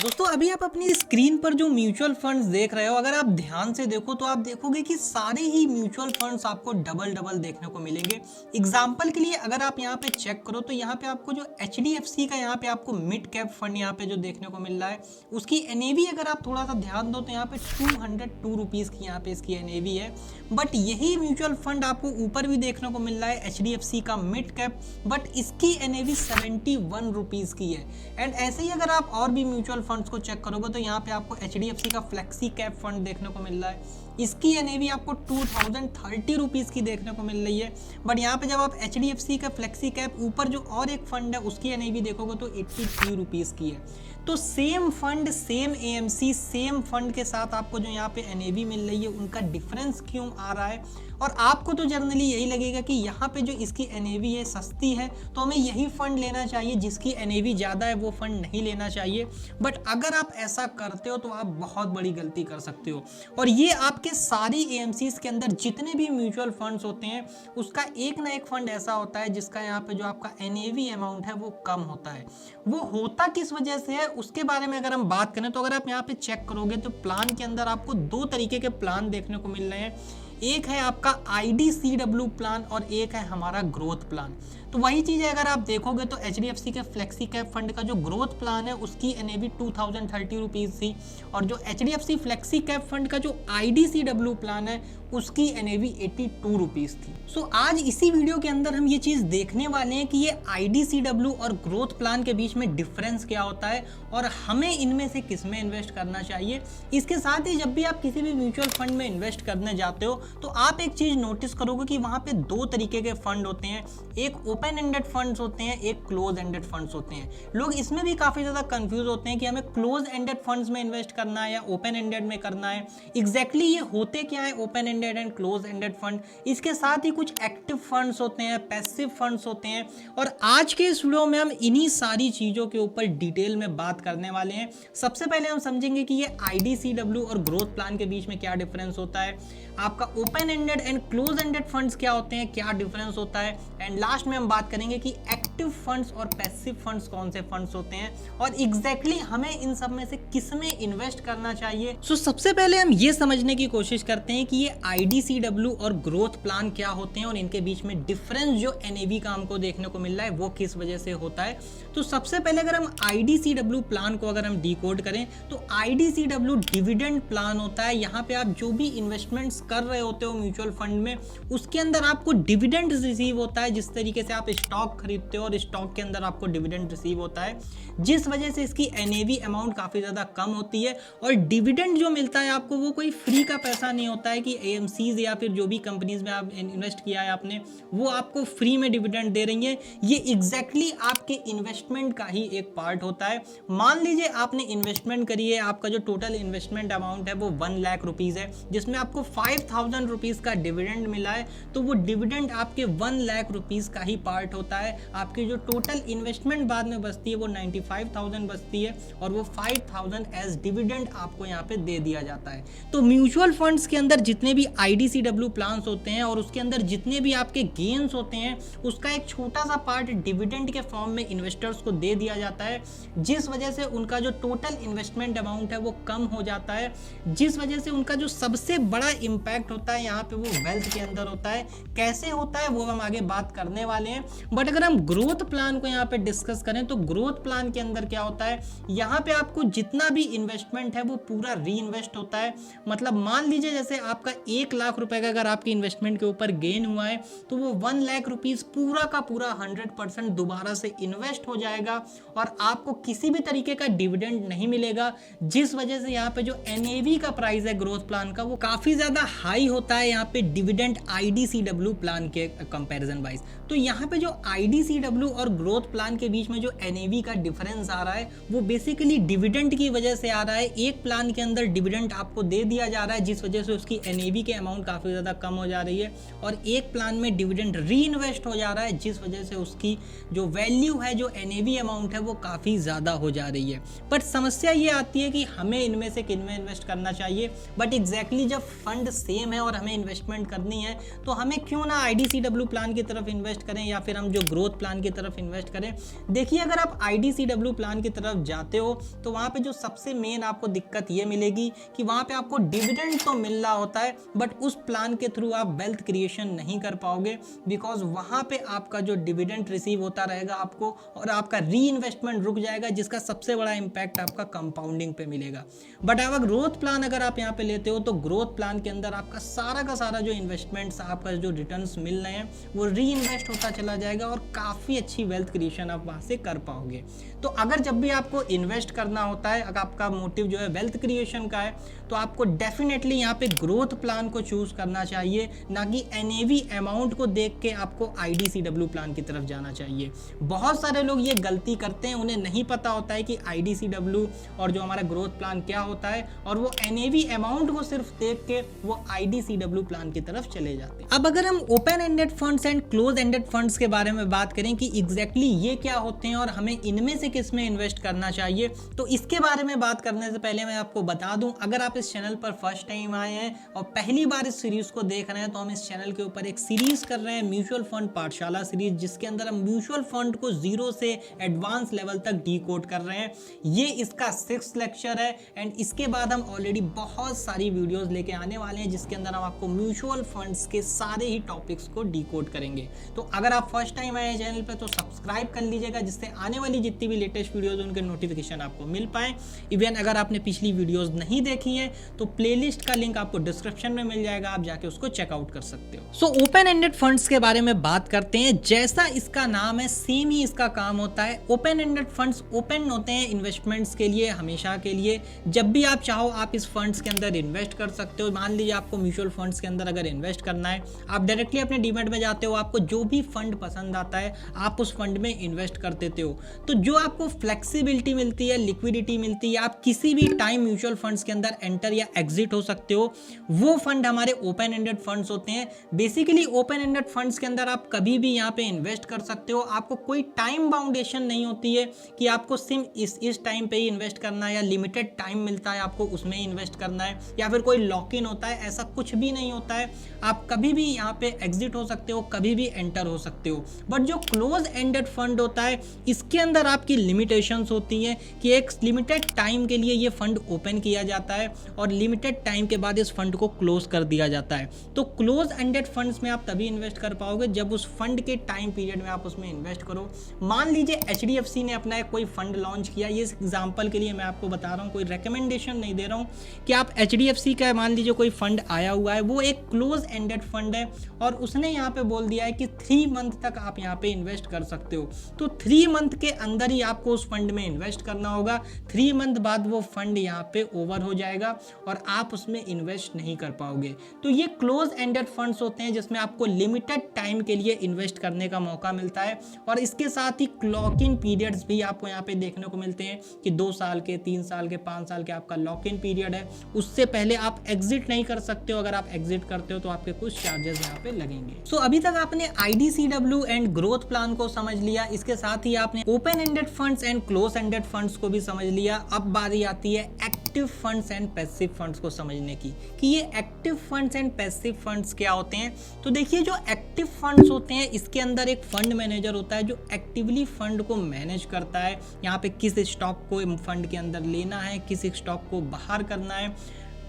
दोस्तों अभी आप अपनी स्क्रीन पर जो म्यूचुअल फंड्स देख रहे हो, अगर आप ध्यान से देखो तो आप देखोगे कि सारे ही म्यूचुअल फंड्स आपको डबल डबल देखने को मिलेंगे। एग्जांपल के लिए अगर आप यहाँ पे चेक करो तो यहाँ पे आपको जो HDFC का यहाँ पे आपको मिड कैप फंड यहाँ पे जो देखने को मिल रहा है, उसकी NAV अगर आप थोड़ा सा ध्यान दो तो यहाँ पे 202 रुपीज़ की यहाँ पे इसकी NAV है। बट यही म्यूचुअल फंड आपको ऊपर भी देखने को मिल रहा है HDFC का मिड कैप, बट इसकी NAV 71 रुपीज़ की है। एंड ऐसे ही अगर आप और भी म्यूचुअल फंड्स को चेक करोगे तो यहाँ पे आपको HDFC का फ्लेक्सी कैप फंड देखने को मिल रहा है, इसकी NAV आपको 2030 रुपीज़ की देखने को मिल रही है। बट यहाँ पे जब आप HDFC का फ्लेक्सी कैप ऊपर जो और एक फंड है उसकी NAV देखोगे तो 83 रुपीज़ की है। तो same fund same AMC same fund के साथ आपको जो यहाँ पे NAV मिल रही है उनका डिफरेंस क्यों आ रहा है? और आपको तो जनरली यही लगेगा कि यहाँ पे जो इसकी NAV है सस्ती है तो हमें यही फंड लेना चाहिए, जिसकी NAV ज़्यादा है वो फंड नहीं लेना चाहिए। बट अगर आप ऐसा करते हो तो आप बहुत बड़ी गलती कर सकते हो। और ये आपके सारी AMCs के अंदर जितने भी म्यूचुअल फंड्स होते हैं उसका एक ना एक फंड ऐसा होता है जिसका यहाँ पे जो आपका NAV अमाउंट है वो कम होता है। वो होता किस वजह से है उसके बारे में अगर हम बात करें तो अगर आप यहाँ पे चेक करोगे तो प्लान के अंदर आपको दो तरीके के प्लान देखने को मिल रहे हैं। एक है आपका IDCW प्लान और एक है हमारा ग्रोथ प्लान। तो वही चीज़ है, अगर आप देखोगे तो HDFC के फ्लेक्सी कैप फंड का जो ग्रोथ प्लान है उसकी NAV 2030 रुपीज़ थी, और जो HDFC फ्लेक्सी कैप फंड का जो IDCW प्लान है उसकी NAV 82 रुपीज़ थी। सो आज इसी वीडियो के अंदर हम ये चीज़ देखने वाले हैं कि ये IDCW और ग्रोथ प्लान के बीच में डिफरेंस क्या होता है और हमें इनमें से किस में इन्वेस्ट करना चाहिए। इसके साथ ही जब भी आप किसी भी म्यूचुअल फंड में इन्वेस्ट करने जाते हो तो आप एक चीज़ नोटिस करोगे कि वहाँ पे दो तरीके के फंड होते हैं, एक ओपन एंडेड फंड्स होते हैं, एक क्लोज एंडेड फंड्स होते हैं। लोग इसमें भी काफ़ी ज़्यादा कंफ्यूज होते हैं कि हमें क्लोज एंडेड फंड्स में इन्वेस्ट करना है या ओपन एंडेड में करना है। एग्जैक्टली ये होते क्या है open ended and close ended fund? इसके साथ ही कुछ एक्टिव फंड्स होते हैं, पैसिव फंड्स होते हैं, और आज के इस वीडियो में हम इन्हीं सारी चीज़ों के ऊपर डिटेल में बात करने वाले हैं। सबसे पहले हम समझेंगे कि ये IDCW और ग्रोथ प्लान के बीच में क्या डिफरेंस होता है, आपका open ended and close ended funds क्या होते हैं, क्या डिफरेंस होता है, एंड लास्ट में हम बात करेंगे कि एक्टिव फंड्स और पैसिव फंड्स कौन से फंड्स होते हैं और एग्जैक्टली हमें इन सब में से किस में इन्वेस्ट करना चाहिए। सो सबसे पहले हम ये समझने की कोशिश करते हैं कि ये IDCW और ग्रोथ प्लान क्या होते हैं और इनके बीच में डिफरेंस जो NAV का हमको देखने को मिल रहा है वो किस वजह से होता है। तो सबसे पहले अगर हम IDCW प्लान को अगर हम डिकोड करें तो IDCW डिविडेंड प्लान होता है। यहाँ पे आप जो भी इन्वेस्टमेंट्स कर रहे होते हो म्यूचुअल फंड में उसके अंदर आपको डिविडेंड रिसीव होता है। जिस तरीके से आप स्टॉक खरीदते हो और स्टॉक के अंदर आपको डिविडेंड रिसीव होता है, जिस वजह से इसकी NAV अमाउंट काफ़ी ज़्यादा कम होती है। और डिविडेंड जो मिलता है आपको वो कोई फ्री का पैसा नहीं होता है कि AMCs या फिर जो भी कंपनीज में आप इन्वेस्ट किया है आपने वो आपको फ्री में डिविडेंड दे रही है। ये एग्जैक्टली आपके इन्वेस्टमेंट का ही एक पार्ट होता है। मान लीजिए आपने इन्वेस्टमेंट करी है, आपका जो टोटल इन्वेस्टमेंट अमाउंट है वो 1 लाख रुपीज़ है, जिसमें आपको 5000 रुपीज़ का डिविडेंड मिला है, तो वो डिविडेंड आपके 1 लाख रुपीज़ का ही पार्ट होता है। आपकी जो टोटल इन्वेस्टमेंट बाद में बचती है वो 95,000 बचती है और वो 5000 एज डिविडेंड आपको यहाँ पे दे दिया जाता है। तो म्यूचुअल फंड्स के अंदर जितने भी IDCW प्लान्स होते हैं और उसके अंदर जितने भी आपके गेन्स होते हैं उसका एक छोटा सा पार्ट डिविडेंड के फॉर्म में इन्वेस्टर्स को दे दिया जाता है, जिस वजह से उनका जो टोटल इन्वेस्टमेंट अमाउंट है वो कम हो जाता है, जिस वजह से उनका जो सबसे बड़ा इम्पैक्ट होता है यहाँ पे वो वेल्थ के अंदर होता है। कैसे होता है वो हम आगे बात करने वाले हैं। बट अगर हम ग्रोथ प्लान को यहाँ पे डिस्कस करें तो ग्रोथ प्लान के अंदर क्या होता है, यहाँ पे आपको जितना भी इन्वेस्टमेंट है वो पूरा री इन्वेस्ट होता है। मतलब मान लीजिए जैसे आपका 1 लाख रुपए का अगर आपके इन्वेस्टमेंट के ऊपर गेन हुआ है तो वो 1 लाख रुपीज़ पूरा का पूरा 100% दोबारा से इन्वेस्ट हो जाएगा और आपको किसी भी तरीके का डिविडेंड नहीं मिलेगा, जिस वजह से यहाँ पे जो NAV का प्राइस है ग्रोथ प्लान का वो काफ़ी ज़्यादा हाई होता है यहाँ पे डिविडेंड IDCW प्लान के कंपैरिजन वाइज। तो यहाँ पे जो IDCW और ग्रोथ प्लान के बीच में जो NAV का डिफरेंस आ रहा है वो बेसिकली डिविडेंड की वजह से आ रहा है। एक प्लान के अंदर डिविडेंड आपको दे दिया जा रहा है जिस वजह से उसकी NAV के अमाउंट काफ़ी ज़्यादा कम हो जा रही है, और एक प्लान में डिविडेंड री इन्वेस्ट हो जा रहा है जिस वजह से उसकी जो वैल्यू है जो NAV अमाउंट है वो काफ़ी ज़्यादा हो जा रही है। बट समस्या ये आती है कि हमें इनमें से किन में इन्वेस्ट करना चाहिए। बट एग्जैक्टली जब फंड सेम है और हमें इन्वेस्टमेंट करनी है तो हमें क्यों ना IDCW प्लान की तरफ इन्वेस्ट करें या फिर हम जो ग्रोथ प्लान की तरफ इन्वेस्ट करें। देखिए अगर आप IDCW प्लान की तरफ जाते हो तो वहाँ पे जो सबसे मेन आपको दिक्कत ये मिलेगी कि वहाँ पे आपको डिविडेंड तो मिल रहा होता है बट उस प्लान के थ्रू आप वेल्थ क्रिएशन नहीं कर पाओगे, बिकॉज वहाँ पे आपका जो डिविडेंड रिसीव होता रहेगा आपको और आपका री इन्वेस्टमेंट रुक जाएगा, जिसका सबसे बड़ा इंपैक्ट आपका कंपाउंडिंग पे मिलेगा। बट अगर ग्रोथ प्लान अगर आप यहाँ पे लेते हो तो ग्रोथ प्लान के अंदर आपका सारा का सारा जो इन्वेस्टमेंट्स आपका जो रिटर्न्स मिल रहे हैं वो री इन्वेस्ट होता चला जाएगा और काफ़ी अच्छी वेल्थ क्रिएशन आप वहाँ से कर पाओगे। तो अगर जब भी आपको इन्वेस्ट करना होता है, अगर आपका मोटिव जो है वेल्थ क्रिएशन का है, तो आपको डेफिनेटली यहाँ पे ग्रोथ प्लान को चूज करना चाहिए, ना कि NAV अमाउंट को देख के आपको IDCW प्लान की तरफ जाना चाहिए। बहुत सारे लोग ये गलती करते हैं, उन्हें नहीं पता होता है कि IDCW और जो हमारा ग्रोथ प्लान क्या होता है, और वो NAV अमाउंट को सिर्फ देख के वो IDCW प्लान की तरफ चले जाते हैं। अब अगर हम open ended funds and close ended funds के बारे में बात करें कि एग्जैक्टली ये क्या होते हैं और हमें इनमें से किस में इन्वेस्ट करना चाहिए, तो इसके बारे में बात करने से पहले मैं आपको बता दूं, अगर आप इस चैनल पर फर्स्ट टाइम आए हैं और पहली बार इस सीरीज को देख रहे हैं, तो हम इस चैनल के ऊपर एक सीरीज कर रहे हैं, म्यूचुअल फंड पाठशाला सीरीज, जिसके अंदर हम म्यूचुअल फंड को जीरो से एडवांस लेवल तक डीकोड कर रहे हैं। ये इसका 6th लेक्चर है एंड इसके बाद हम ऑलरेडी बहुत सारी वीडियोस लेके आने वाले हैं, जिसके अंदर हम आपको म्यूचुअल फंड्स के सारे ही टॉपिक्स को डीकोड करेंगे। तो अगर आप फर्स्ट टाइम आए हैं चैनल पे तो सब्सक्राइब कर लीजिएगा, जिससे आने वाली जितनी भी लेटेस्ट वीडियोस उनके नोटिफिकेशन आपको मिल पाए। इवन अगर आपने पिछली वीडियोस नहीं देखी है तो प्लेलिस्ट का लिंक आपको डिस्क्रिप्शन में मिल जाएगा, आप जाके उसको चेकआउट कर सकते हो। सो ओपन एंडेड फंड्स के बारे में बात करते हैं। जैसा इसका नाम है सेम ही इसका काम होता है। ओपन एंडेड फंड्स ओपन होते हैं इन्वेस्टमेंट्स के लिए, हमेशा के लिए। जब भी आप चाहो आप इस फंड्स के अंदर इन्वेस्ट कर सकते हो। मान लीजिए आपको म्यूचुअल फंड्स के अंदर अगर इन्वेस्ट करना है, आप डायरेक्टली अपने डीमैट में जाते हो, आपको जो भी फंड पसंद आता है आप उस फंड में इन्वेस्ट कर देते हो। तो जो आपको फ्लेक्सिबिलिटी मिलती है, लिक्विडिटी मिलती है, आप किसी भी टाइम म्यूचुअल फंड्स के अंदर एंटर या एग्जिट हो सकते हो, वो फंड हमारे ओपन एंडेड फंड्स होते हैं। बेसिकली ओपन एंडेड फंड्स के अंदर आप कभी भी यहाँ पे इन्वेस्ट कर सकते हो। आपको कोई टाइम बाउंडेशन नहीं होती है कि आपको सिर्फ इस टाइम पे ही इन्वेस्ट करना है, या लिमिटेड टाइम मिलता है आपको उसमें इन्वेस्ट करना है, या फिर कोई लॉक इन होता है, ऐसा कुछ भी नहीं होता है। आप कभी भी यहाँ पे एग्जिट हो सकते हो, कभी भी एंटर हो सकते हो। बट जो क्लोज एंडेड फंड होता है, इसके अंदर आपकी लिमिटेशंस होती हैं कि एक लिमिटेड टाइम के लिए ये फंड ओपन किया जाता है और लिमिटेड टाइम के बाद इस फंड को क्लोज कर दिया जाता है। तो क्लोज एंडेड फंड्स में आप तभी इन्वेस्ट कर पाओगे जब उस फंड के टाइम पीरियड में आप उसमें इन्वेस्ट करो। मान लीजिए HDFC ने अपना कोई फंड लॉन्च किया, ये एग्जांपल के लिए मैं आपको बता रहा हूँ, कोई रिकमेंडेशन नहीं दे रहा हूँ, कि आप HDFC का मान लीजिए कोई फंड आया हुआ है, वो एक क्लोज एंडेड फंड है और उसने यहाँ पे बोल दिया है कि 3 मंथ तक आप यहाँ पे इन्वेस्ट कर सकते हो। तो 3 मंथ के अंदर ही आपको उस फंड में इन्वेस्ट करना होगा। 3 मंथ बाद वो फंड यहाँ पे ओवर हो जाएगा और आप उसमें इन्वेस्ट नहीं कर पाओगे। तो ये क्लोज एंडेड फंड्स होते हैं जिसमें आपको लिमिटेड टाइम के लिए इन्वेस्ट करने का मौका मिलता है, और इसके साथ ही लॉक इन पीरियड्स भी आपको यहाँ पे देखने को मिलते हैं कि 2 साल के, 3 साल के, 5 साल के आपका लॉक इन पीरियड है। उससे पहले आप एग्जिट नहीं कर सकते हो। अगर आप एग्जिट करते हो तो आपके कुछ चार्जेस यहाँ पे लगेंगे। सो अभी तक आपने IDCW एंड ग्रोथ प्लान को समझ लिया, इसके साथ ही आपने open ended funds and close ended funds को भी समझ लिया। अब बारी आती है active funds and passive funds को समझने की, कि ये active funds and passive funds क्या होते हैं। तो देखिए, जो एक्टिव फंड्स होते हैं इसके अंदर एक फंड मैनेजर होता है जो एक्टिवली फंड को मैनेज करता है। यहाँ पे किस स्टॉक को फंड के अंदर लेना है, किस स्टॉक को बाहर करना है,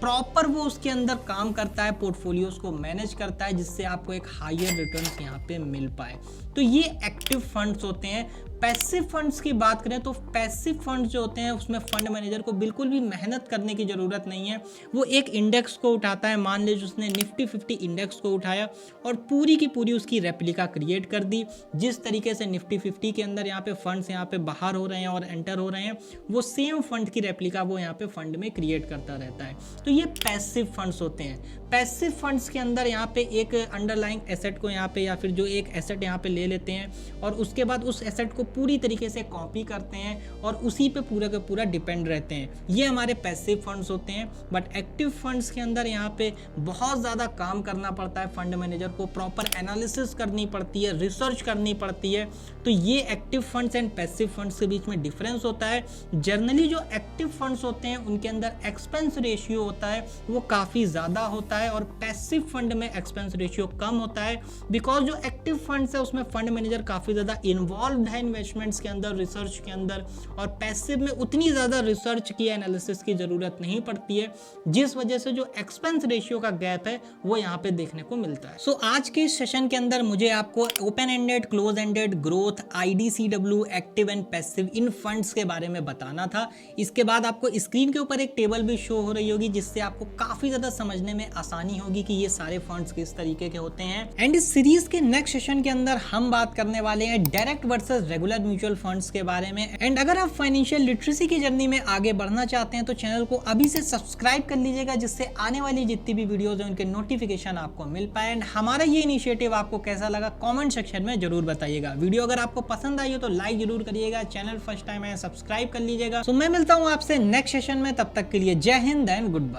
प्रॉपर वो उसके अंदर काम करता है, पोर्टफोलियोज को मैनेज करता है, जिससे आपको एक हायर रिटर्न्स यहाँ पे मिल पाए। तो ये एक्टिव फंड्स होते हैं। पैसिव फंड्स की बात करें तो पैसिव फंड्स जो होते हैं उसमें फंड मैनेजर को बिल्कुल भी मेहनत करने की ज़रूरत नहीं है। वो एक इंडेक्स को उठाता है, मान लीजिए उसने निफ्टी 50 इंडेक्स को उठाया और पूरी की पूरी उसकी रेप्लिका क्रिएट कर दी। जिस तरीके से निफ्टी 50 के अंदर यहाँ पे फंड्स यहाँ पे बाहर हो रहे हैं और एंटर हो रहे हैं, वो सेम फंड की रेप्लिका वो यहाँ पे फंड में क्रिएट करता रहता है। तो ये पैसिव फंड्स होते हैं। पैसिव फंड्स के अंदर यहाँ पे एक अंडरलाइंग एसेट को यहाँ पे, या फिर जो एक एसेट यहाँ पे ले लेते हैं और उसके बाद उस एसेट को पूरी तरीके से कॉपी करते हैं और उसी पे पूरा का पूरा डिपेंड रहते हैं। ये हमारे पैसिव फंड्स होते हैं। बट एक्टिव फंड्स के अंदर यहाँ पे बहुत ज़्यादा काम करना पड़ता है, फंड मैनेजर को प्रॉपर एनालिसिस करनी पड़ती है, रिसर्च करनी पड़ती है। तो ये active funds and passive funds के बीच में डिफरेंस होता है। जनरली जो एक्टिव फंड्स होते हैं उनके अंदर एक्सपेंस रेशियो होता है वो काफ़ी ज़्यादा होता है और पैसिव फंड में एक्सपेंस रेशियो कम होता है। बिकॉज जो एक्टिव फंड्स है उसमें फंड मैनेजर काफ़ी ज़्यादा इन्वॉल्व है इन्वेस्टमेंट्स के अंदर, रिसर्च के अंदर, और पैसिव में उतनी ज़्यादा रिसर्च की एनालिसिस की ज़रूरत नहीं पड़ती है, जिस वजह से जो एक्सपेंस रेशियो का गैप है वो यहाँ पे देखने को मिलता है। सो आज के सेशन के अंदर मुझे आपको open ended, close ended, growth, IDCW, active and passive in funds के बारे में बताना था। इसके बाद आपको स्क्रीन के ऊपर एक टेबल भी शो हो रही होगी जिससे आपको काफी ज्यादा समझने में आसानी होगी कि ये सारे फंड्स किस तरीके के होते हैं। एंड इस सीरीज के नेक्स्ट सेशन के अंदर हम बात करने वाले हैं direct versus regular mutual funds के बारे में। एंड अगर आप फाइनेंशियल लिटरेसी की जर्नी में आगे बढ़ना चाहते हैं तो चैनल को अभी से सब्सक्राइब कर लीजिएगा, जिससे आने वाली जितनी भी वीडियोज हैं उनके नोटिफिकेशन आपको मिल पाए। एंड हमारा ये इनिशिएटिव आपको कैसा लगा कमेंट सेक्शन में जरूर बताइएगा। वीडियो अगर आपको पसंद आई हो तो लाइक जरूर करिएगा, चैनल फर्स्ट टाइम है सब्सक्राइब कर लीजिएगा। तो मैं मिलता हूँ आपसे नेक्स्ट सेशन में, तब तक के लिए जय हिंद एंड गुड बाय।